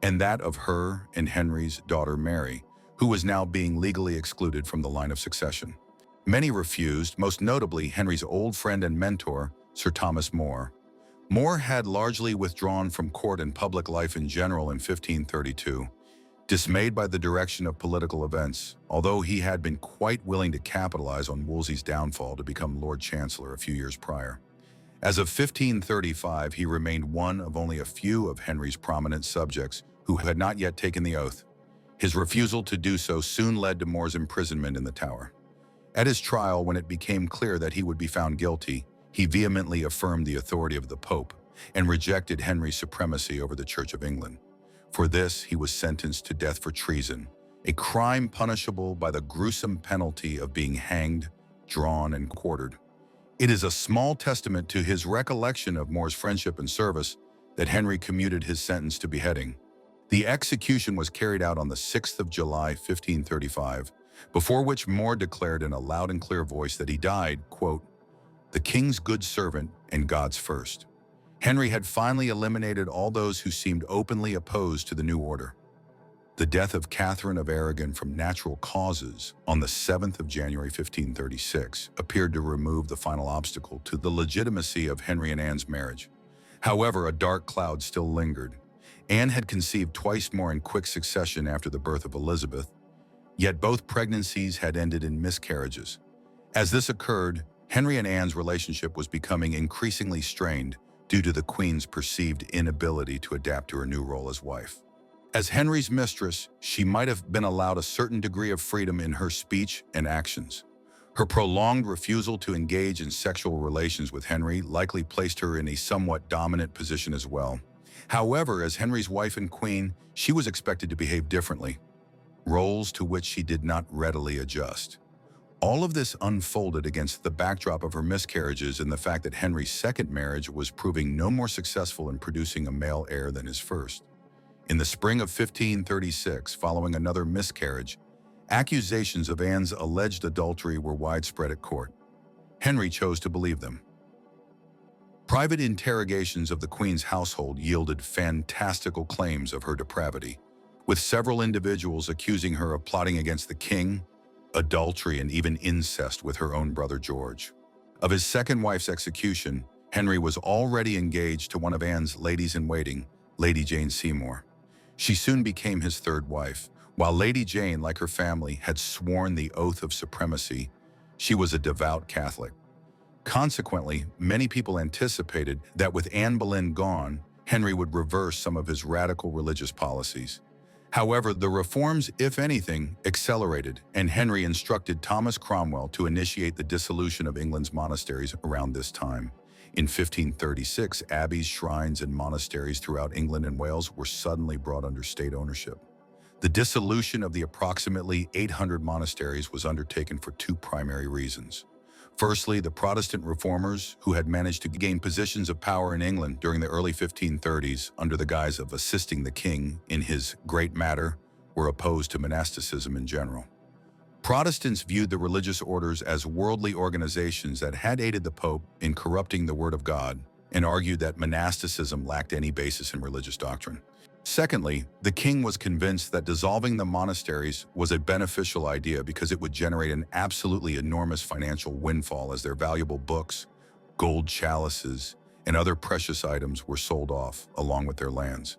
and that of her and Henry's daughter Mary, who was now being legally excluded from the line of succession. Many refused, most notably Henry's old friend and mentor, Sir Thomas More. More had largely withdrawn from court and public life in general in 1532, dismayed by the direction of political events, although he had been quite willing to capitalize on Wolsey's downfall to become Lord Chancellor a few years prior. As of 1535, he remained one of only a few of Henry's prominent subjects who had not yet taken the oath. His refusal to do so soon led to More's imprisonment in the Tower. At his trial, when it became clear that he would be found guilty, he vehemently affirmed the authority of the Pope and rejected Henry's supremacy over the Church of England. For this, he was sentenced to death for treason, a crime punishable by the gruesome penalty of being hanged, drawn, and quartered. It is a small testament to his recollection of More's friendship and service that Henry commuted his sentence to beheading. The execution was carried out on the 6th of July, 1535, before which More declared in a loud and clear voice that he died, quote, "the king's good servant and God's first." Henry had finally eliminated all those who seemed openly opposed to the new order. The death of Catherine of Aragon from natural causes on the 7th of January 1536 appeared to remove the final obstacle to the legitimacy of Henry and Anne's marriage. However, a dark cloud still lingered. Anne had conceived twice more in quick succession after the birth of Elizabeth, yet both pregnancies had ended in miscarriages. As this occurred, Henry and Anne's relationship was becoming increasingly strained due to the Queen's perceived inability to adapt to her new role as wife. As Henry's mistress, she might have been allowed a certain degree of freedom in her speech and actions. Her prolonged refusal to engage in sexual relations with Henry likely placed her in a somewhat dominant position as well. However, as Henry's wife and queen, she was expected to behave differently, roles to which she did not readily adjust. All of this unfolded against the backdrop of her miscarriages and the fact that Henry's second marriage was proving no more successful in producing a male heir than his first. In the spring of 1536, following another miscarriage, accusations of Anne's alleged adultery were widespread at court. Henry chose to believe them. Private interrogations of the Queen's household yielded fantastical claims of her depravity, with several individuals accusing her of plotting against the king, adultery, and even incest with her own brother George. Of his second wife's execution, Henry was already engaged to one of Anne's ladies-in-waiting, Lady Jane Seymour. She soon became his third wife. While Lady Jane, like her family, had sworn the oath of supremacy, she was a devout Catholic. Consequently, many people anticipated that with Anne Boleyn gone, Henry would reverse some of his radical religious policies. However, the reforms, if anything, accelerated, and Henry instructed Thomas Cromwell to initiate the dissolution of England's monasteries around this time. In 1536, abbeys, shrines, and monasteries throughout England and Wales were suddenly brought under state ownership. The dissolution of the approximately 800 monasteries was undertaken for 2 primary reasons. Firstly, the Protestant reformers, who had managed to gain positions of power in England during the early 1530s under the guise of assisting the king in his great matter, were opposed to monasticism in general. Protestants viewed the religious orders as worldly organizations that had aided the Pope in corrupting the Word of God and argued that monasticism lacked any basis in religious doctrine. Secondly, the king was convinced that dissolving the monasteries was a beneficial idea because it would generate an absolutely enormous financial windfall as their valuable books, gold chalices, and other precious items were sold off along with their lands.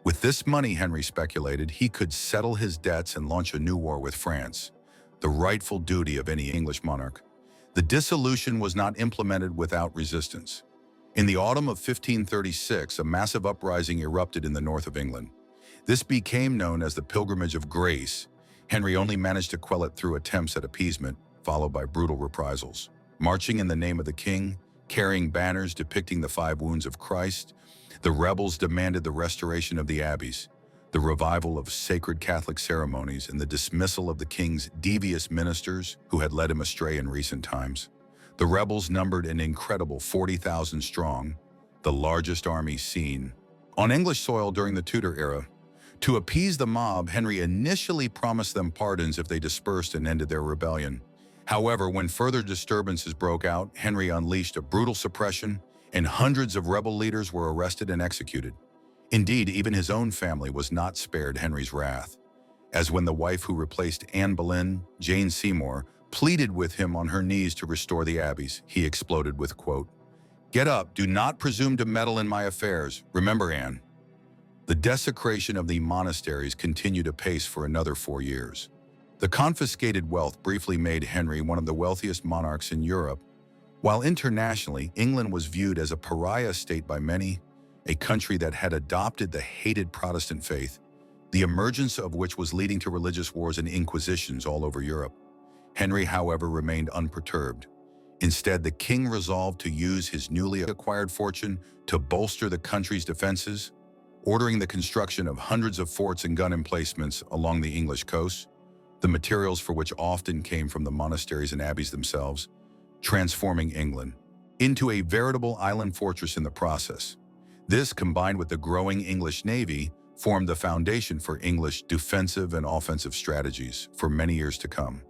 With this money, Henry speculated, he could settle his debts and launch a new war with France, the rightful duty of any English monarch. The dissolution was not implemented without resistance. In the autumn of 1536, a massive uprising erupted in the north of England. This became known as the Pilgrimage of Grace. Henry only managed to quell it through attempts at appeasement, followed by brutal reprisals. Marching in the name of the king, carrying banners depicting the 5 wounds of Christ, the rebels demanded the restoration of the abbeys, the revival of sacred Catholic ceremonies, and the dismissal of the king's devious ministers who had led him astray in recent times. The rebels numbered an incredible 40,000 strong, the largest army seen on English soil during the Tudor era. To appease the mob, Henry initially promised them pardons if they dispersed and ended their rebellion. However, when further disturbances broke out, Henry unleashed a brutal suppression, and hundreds of rebel leaders were arrested and executed. Indeed, even his own family was not spared Henry's wrath, as when the wife who replaced Anne Boleyn, Jane Seymour, pleaded with him on her knees to restore the abbeys, he exploded with, quote, "Get up, do not presume to meddle in my affairs. Remember, Anne." The desecration of the monasteries continued apace for another 4 years. The confiscated wealth briefly made Henry one of the wealthiest monarchs in Europe. While internationally, England was viewed as a pariah state by many, a country that had adopted the hated Protestant faith, the emergence of which was leading to religious wars and inquisitions all over Europe. Henry, however, remained unperturbed. Instead, the king resolved to use his newly acquired fortune to bolster the country's defenses, ordering the construction of hundreds of forts and gun emplacements along the English coast, the materials for which often came from the monasteries and abbeys themselves, transforming England into a veritable island fortress in the process. This, combined with the growing English navy, formed the foundation for English defensive and offensive strategies for many years to come.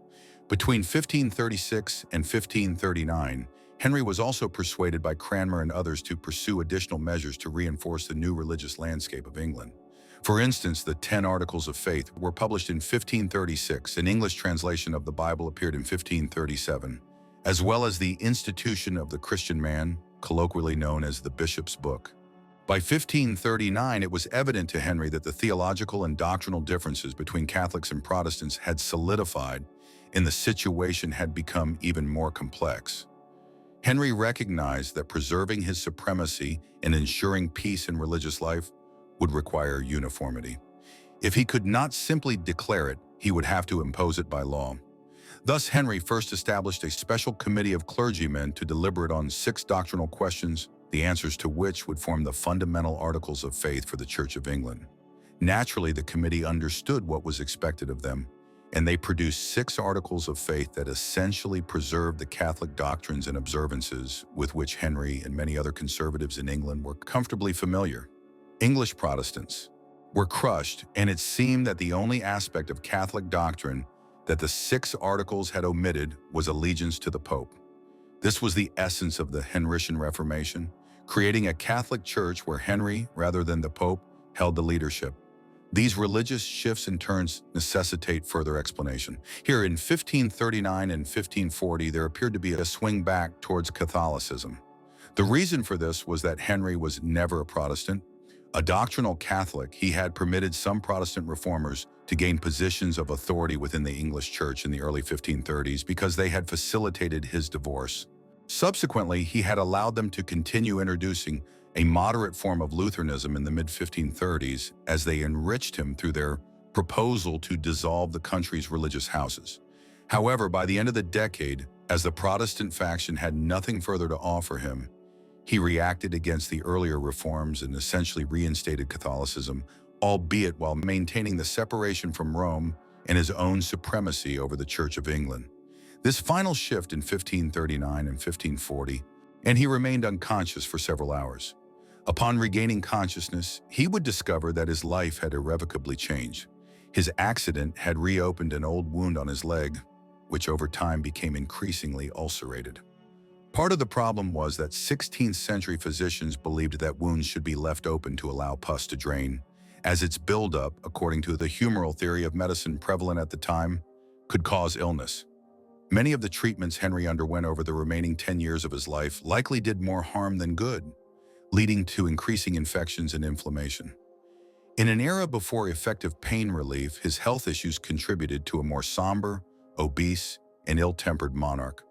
Between 1536 and 1539, Henry was also persuaded by Cranmer and others to pursue additional measures to reinforce the new religious landscape of England. For instance, the 10 Articles of Faith were published in 1536. An English translation of the Bible appeared in 1537, as well as the Institution of the Christian Man, colloquially known as the Bishop's Book. By 1539, it was evident to Henry that the theological and doctrinal differences between Catholics and Protestants had solidified, and the situation had become even more complex. Henry recognized that preserving his supremacy and ensuring peace in religious life would require uniformity. If he could not simply declare it, he would have to impose it by law. Thus, Henry first established a special committee of clergymen to deliberate on 6 doctrinal questions, the answers to which would form the fundamental articles of faith for the Church of England. Naturally, the committee understood what was expected of them, and they produced 6 articles of faith that essentially preserved the Catholic doctrines and observances with which Henry and many other conservatives in England were comfortably familiar. English Protestants were crushed, and it seemed that the only aspect of Catholic doctrine that the 6 articles had omitted was allegiance to the Pope. This was the essence of the Henrician Reformation, creating a Catholic Church where Henry, rather than the Pope, held the leadership. These religious shifts in turns necessitate further explanation. Here in 1539 and 1540, there appeared to be a swing back towards Catholicism. The reason for this was that Henry was never a Protestant. A doctrinal Catholic, he had permitted some Protestant reformers to gain positions of authority within the English Church in the early 1530s because they had facilitated his divorce. Subsequently, he had allowed them to continue introducing a moderate form of Lutheranism in the mid-1530s as they enriched him through their proposal to dissolve the country's religious houses. However, by the end of the decade, as the Protestant faction had nothing further to offer him, he reacted against the earlier reforms and essentially reinstated Catholicism, albeit while maintaining the separation from Rome and his own supremacy over the Church of England. This final shift in 1539 and 1540, and he remained unconscious for several hours. Upon regaining consciousness, he would discover that his life had irrevocably changed. His accident had reopened an old wound on his leg, which over time became increasingly ulcerated. Part of the problem was that 16th century physicians believed that wounds should be left open to allow pus to drain, as its buildup, according to the humoral theory of medicine prevalent at the time, could cause illness. Many of the treatments Henry underwent over the remaining 10 years of his life likely did more harm than good, leading to increasing infections and inflammation. In an era before effective pain relief, his health issues contributed to a more somber, obese, and ill-tempered monarch,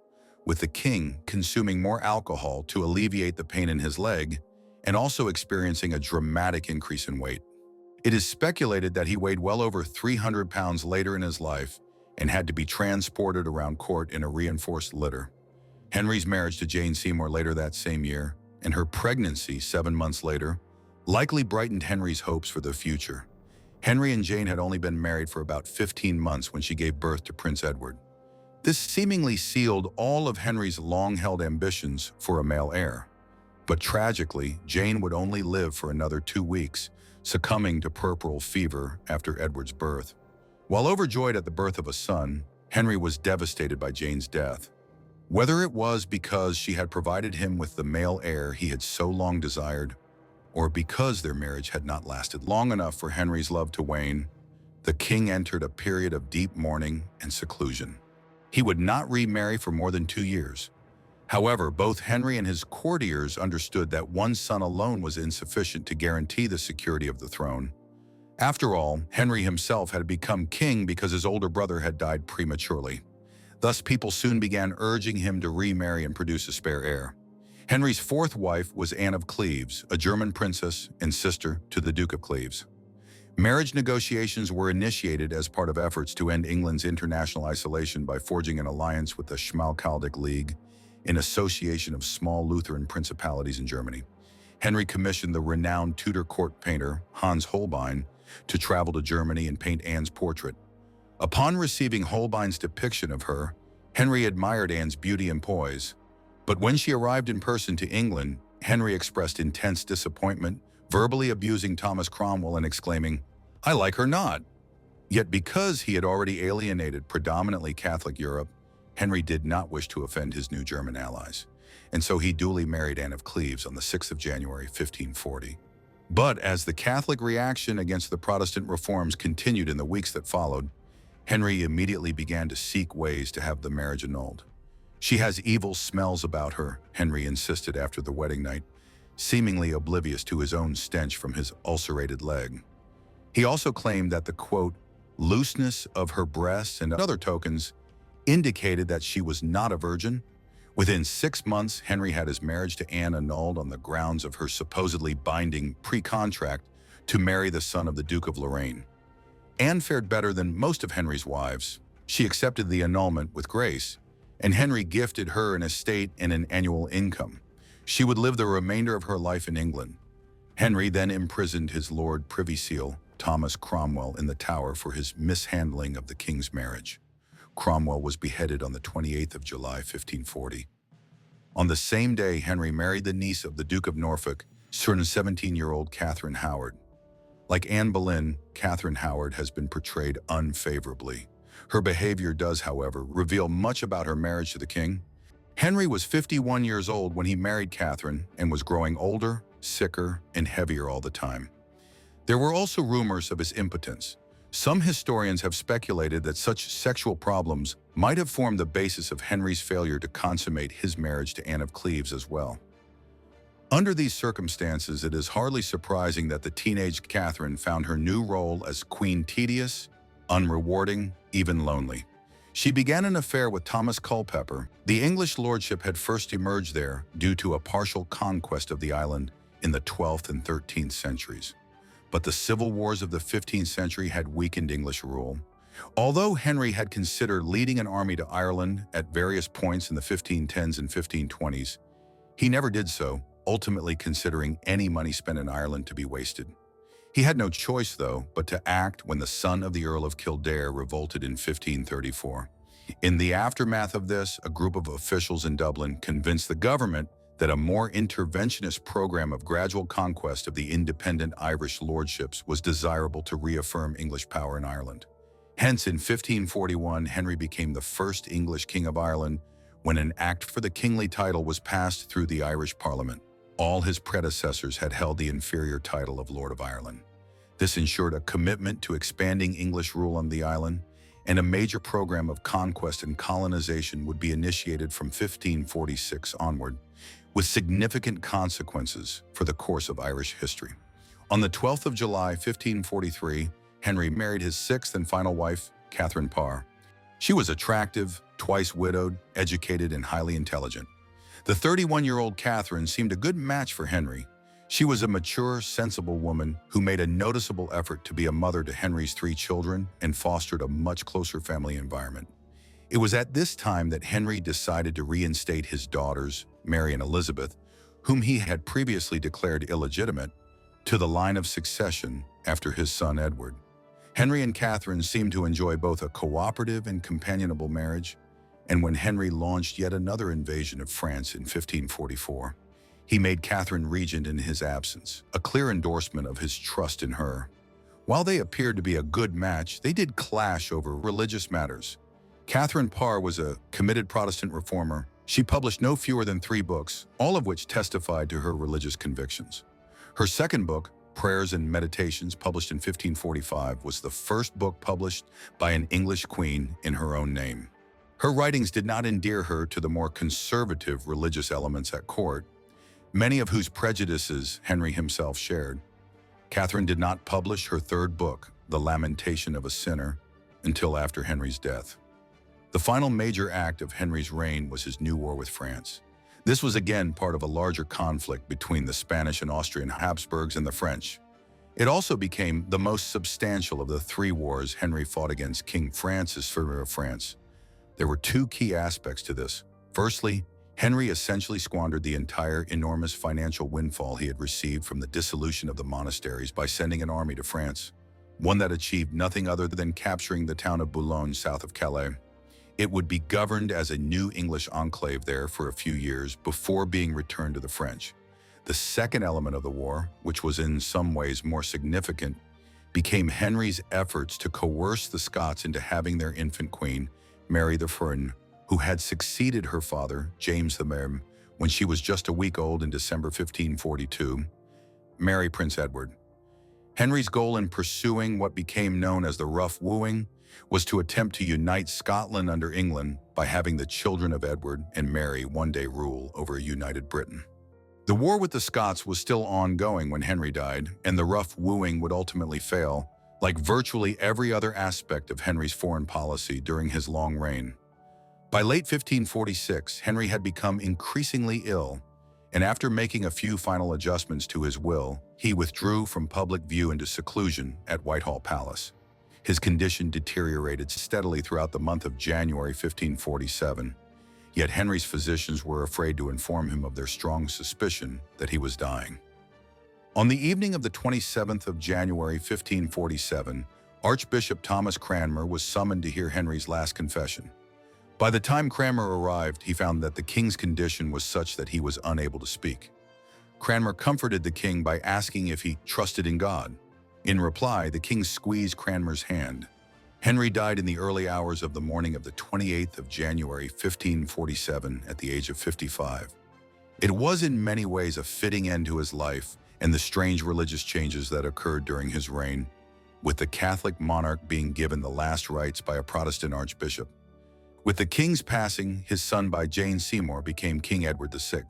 with the king consuming more alcohol to alleviate the pain in his leg and also experiencing a dramatic increase in weight. It is speculated that he weighed well over 300 pounds later in his life and had to be transported around court in a reinforced litter. Henry's marriage to Jane Seymour later that same year, and her pregnancy 7 months later, likely brightened Henry's hopes for the future. Henry and Jane had only been married for about 15 months when she gave birth to Prince Edward. This seemingly sealed all of Henry's long-held ambitions for a male heir. But tragically, Jane would only live for another 2 weeks, succumbing to puerperal fever after Edward's birth. While overjoyed at the birth of a son, Henry was devastated by Jane's death. Whether it was because she had provided him with the male heir he had so long desired, or because their marriage had not lasted long enough for Henry's love to wane, the king entered a period of deep mourning and seclusion. He would not remarry for more than 2 years. However, both Henry and his courtiers understood that one son alone was insufficient to guarantee the security of the throne. After all, Henry himself had become king because his older brother had died prematurely. Thus, people soon began urging him to remarry and produce a spare heir. Henry's fourth wife was Anne of Cleves, a German princess and sister to the Duke of Cleves. Marriage negotiations were initiated as part of efforts to end England's international isolation by forging an alliance with the Schmalkaldic League, an association of small Lutheran principalities in Germany. Henry commissioned the renowned Tudor court painter Hans Holbein to travel to Germany and paint Anne's portrait. Upon receiving Holbein's depiction of her, Henry admired Anne's beauty and poise. But when she arrived in person to England, Henry expressed intense disappointment, verbally abusing Thomas Cromwell and exclaiming, "I like her not." Yet because he had already alienated predominantly Catholic Europe, Henry did not wish to offend his new German allies, and so he duly married Anne of Cleves on the 6th of January, 1540. But as the Catholic reaction against the Protestant reforms continued in the weeks that followed, Henry immediately began to seek ways to have the marriage annulled. "She has evil smells about her," Henry insisted after the wedding night, seemingly oblivious to his own stench from his ulcerated leg. He also claimed that the, quote, looseness of her breasts and other tokens indicated that she was not a virgin. Within 6 months, Henry had his marriage to Anne annulled on the grounds of her supposedly binding pre-contract to marry the son of the Duke of Lorraine. Anne fared better than most of Henry's wives. She accepted the annulment with grace, and Henry gifted her an estate and an annual income. She would live the remainder of her life in England. Henry then imprisoned his Lord Privy Seal, Thomas Cromwell, in the Tower for his mishandling of the king's marriage. Cromwell was beheaded on the 28th of July, 1540. On the same day, Henry married the niece of the Duke of Norfolk, certain 17-year-old Catherine Howard. Like Anne Boleyn, Catherine Howard has been portrayed unfavorably. Her behavior does, however, reveal much about her marriage to the king. Henry was 51 years old when he married Catherine and was growing older, sicker, and heavier all the time. There were also rumors of his impotence. Some historians have speculated that such sexual problems might have formed the basis of Henry's failure to consummate his marriage to Anne of Cleves as well. Under these circumstances, it is hardly surprising that the teenage Catherine found her new role as queen tedious, unrewarding, even lonely. She began an affair with Thomas Culpeper. The English lordship had first emerged there due to a partial conquest of the island in the 12th and 13th centuries. But the civil wars of the 15th century had weakened English rule. Although Henry had considered leading an army to Ireland at various points in the 1510s and 1520s, he never did so, ultimately considering any money spent in Ireland to be wasted. He had no choice, though, but to act when the son of the Earl of Kildare revolted in 1534. In the aftermath of this, a group of officials in Dublin convinced the government that a more interventionist program of gradual conquest of the independent Irish lordships was desirable to reaffirm English power in Ireland. Hence, in 1541, Henry became the first English king of Ireland when an act for the kingly title was passed through the Irish Parliament. All his predecessors had held the inferior title of Lord of Ireland. This ensured a commitment to expanding English rule on the island, and a major program of conquest and colonization would be initiated from 1546 onward, with significant consequences for the course of Irish history. On the 12th of July, 1543, Henry married his sixth and final wife, Catherine Parr. She was attractive, twice widowed, educated, and highly intelligent. The 31-year-old Catherine seemed a good match for Henry. She was a mature, sensible woman who made a noticeable effort to be a mother to Henry's three children and fostered a much closer family environment. It was at this time that Henry decided to reinstate his daughters, Mary and Elizabeth, whom he had previously declared illegitimate, to the line of succession after his son Edward. Henry and Catherine seemed to enjoy both a cooperative and companionable marriage, and when Henry launched yet another invasion of France in 1544, he made Catherine regent in his absence, a clear endorsement of his trust in her. While they appeared to be a good match, they did clash over religious matters. Catherine Parr was a committed Protestant reformer. She published no fewer than 3 books, all of which testified to her religious convictions. Her second book, Prayers and Meditations, published in 1545, was the first book published by an English queen in her own name. Her writings did not endear her to the more conservative religious elements at court, many of whose prejudices Henry himself shared. Catherine did not publish her third book, The Lamentation of a Sinner, until after Henry's death. The final major act of Henry's reign was his new war with France. This was again part of a larger conflict between the Spanish and Austrian Habsburgs and the French. It also became the most substantial of the 3 wars Henry fought against King Francis I of France. There were 2 key aspects to this. Firstly, Henry essentially squandered the entire enormous financial windfall he had received from the dissolution of the monasteries by sending an army to France, one that achieved nothing other than capturing the town of Boulogne south of Calais. It would be governed as a new English enclave there for a few years before being returned to the French. The second element of the war, which was in some ways more significant, became Henry's efforts to coerce the Scots into having their infant queen, Mary I, who had succeeded her father, James VIII, when she was just a week old in December 1542, marry Prince Edward. Henry's goal in pursuing what became known as the rough wooing was to attempt to unite Scotland under England by having the children of Edward and Mary one day rule over a united Britain. The war with the Scots was still ongoing when Henry died, and the rough wooing would ultimately fail, like virtually every other aspect of Henry's foreign policy during his long reign. By late 1546, Henry had become increasingly ill, and after making a few final adjustments to his will, he withdrew from public view into seclusion at Whitehall Palace. His condition deteriorated steadily throughout the month of January 1547, yet Henry's physicians were afraid to inform him of their strong suspicion that he was dying. On the evening of the 27th of January 1547, Archbishop Thomas Cranmer was summoned to hear Henry's last confession. By the time Cranmer arrived, he found that the king's condition was such that he was unable to speak. Cranmer comforted the king by asking if he trusted in God. In reply, the king squeezed Cranmer's hand. Henry died in the early hours of the morning of the 28th of January 1547 at the age of 55. It was in many ways a fitting end to his life and the strange religious changes that occurred during his reign, with the Catholic monarch being given the last rites by a Protestant archbishop. With the king's passing, his son by Jane Seymour became King Edward VI.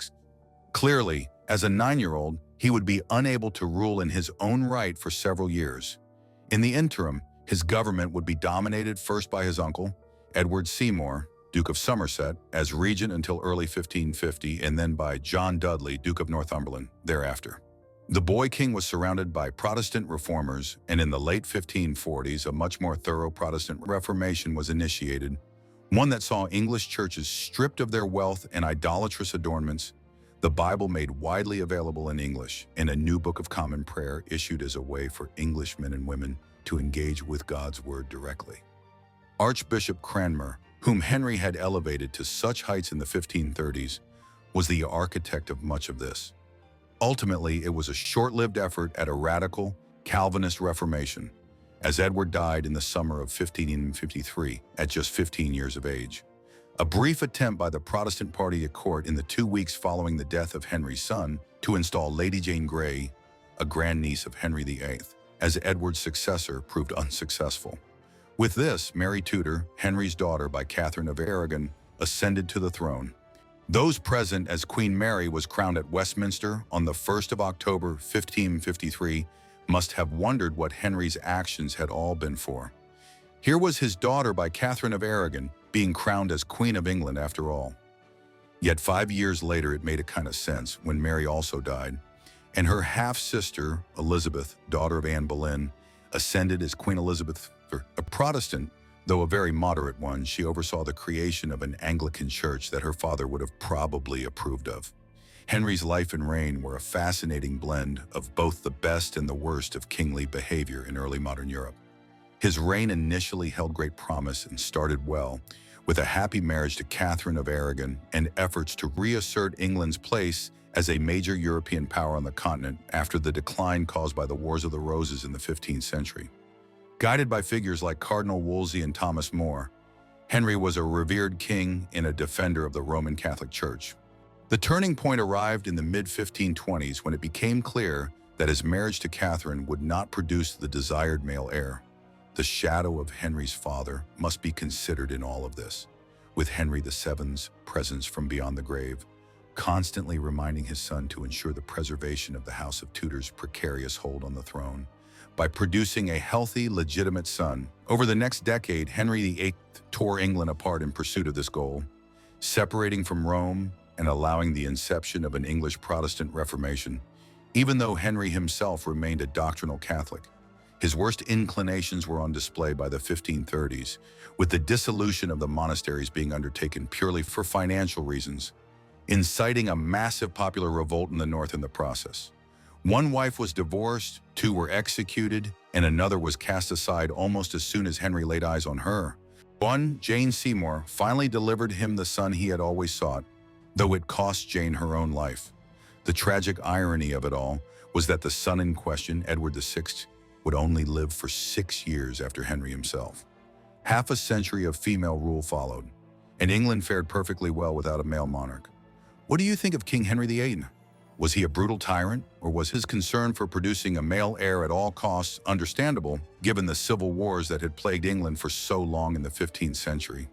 Clearly, as a 9-year-old, he would be unable to rule in his own right for several years. In the interim, his government would be dominated first by his uncle, Edward Seymour, Duke of Somerset, as regent until early 1550, and then by John Dudley, Duke of Northumberland, thereafter. The boy king was surrounded by Protestant reformers, and in the late 1540s, a much more thorough Protestant Reformation was initiated, one that saw English churches stripped of their wealth and idolatrous adornments, the Bible made widely available in English, and a new Book of Common Prayer issued as a way for English men and women to engage with God's Word directly. Archbishop Cranmer, whom Henry had elevated to such heights in the 1530s, was the architect of much of this. Ultimately, it was a short-lived effort at a radical, Calvinist Reformation, as Edward died in the summer of 1553 at just 15 years of age. A brief attempt by the Protestant party at court in the 2 weeks following the death of Henry's son to install Lady Jane Grey, a grandniece of Henry VIII, as Edward's successor proved unsuccessful. With this, Mary Tudor, Henry's daughter by Catherine of Aragon, ascended to the throne. Those present as Queen Mary was crowned at Westminster on the 1st of October 1553 must have wondered what Henry's actions had all been for. Here was his daughter by Catherine of Aragon being crowned as Queen of England after all. Yet 5 years later it made a kind of sense when Mary also died, and her half-sister, Elizabeth, daughter of Anne Boleyn, ascended as Queen Elizabeth. A Protestant, though a very moderate one, she oversaw the creation of an Anglican church that her father would have probably approved of. Henry's life and reign were a fascinating blend of both the best and the worst of kingly behavior in early modern Europe. His reign initially held great promise and started well, with a happy marriage to Catherine of Aragon and efforts to reassert England's place as a major European power on the continent after the decline caused by the Wars of the Roses in the 15th century. Guided by figures like Cardinal Wolsey and Thomas More, Henry was a revered king and a defender of the Roman Catholic Church. The turning point arrived in the mid-1520s when it became clear that his marriage to Catherine would not produce the desired male heir. The shadow of Henry's father must be considered in all of this, with Henry VII's presence from beyond the grave, constantly reminding his son to ensure the preservation of the House of Tudor's precarious hold on the throne. By producing a healthy, legitimate son, over the next decade, Henry VIII tore England apart in pursuit of this goal, separating from Rome and allowing the inception of an English Protestant Reformation. Even though Henry himself remained a doctrinal Catholic, his worst inclinations were on display by the 1530s, with the dissolution of the monasteries being undertaken purely for financial reasons, inciting a massive popular revolt in the north in the process. One wife was divorced, 2 were executed, and another was cast aside almost as soon as Henry laid eyes on her. One, Jane Seymour, finally delivered him the son he had always sought, though it cost Jane her own life. The tragic irony of it all was that the son in question, Edward VI, would only live for 6 years after Henry himself. Half a century of female rule followed, and England fared perfectly well without a male monarch. What do you think of King Henry VIII? Was he a brutal tyrant, or was his concern for producing a male heir at all costs understandable, given the civil wars that had plagued England for so long in the 15th century?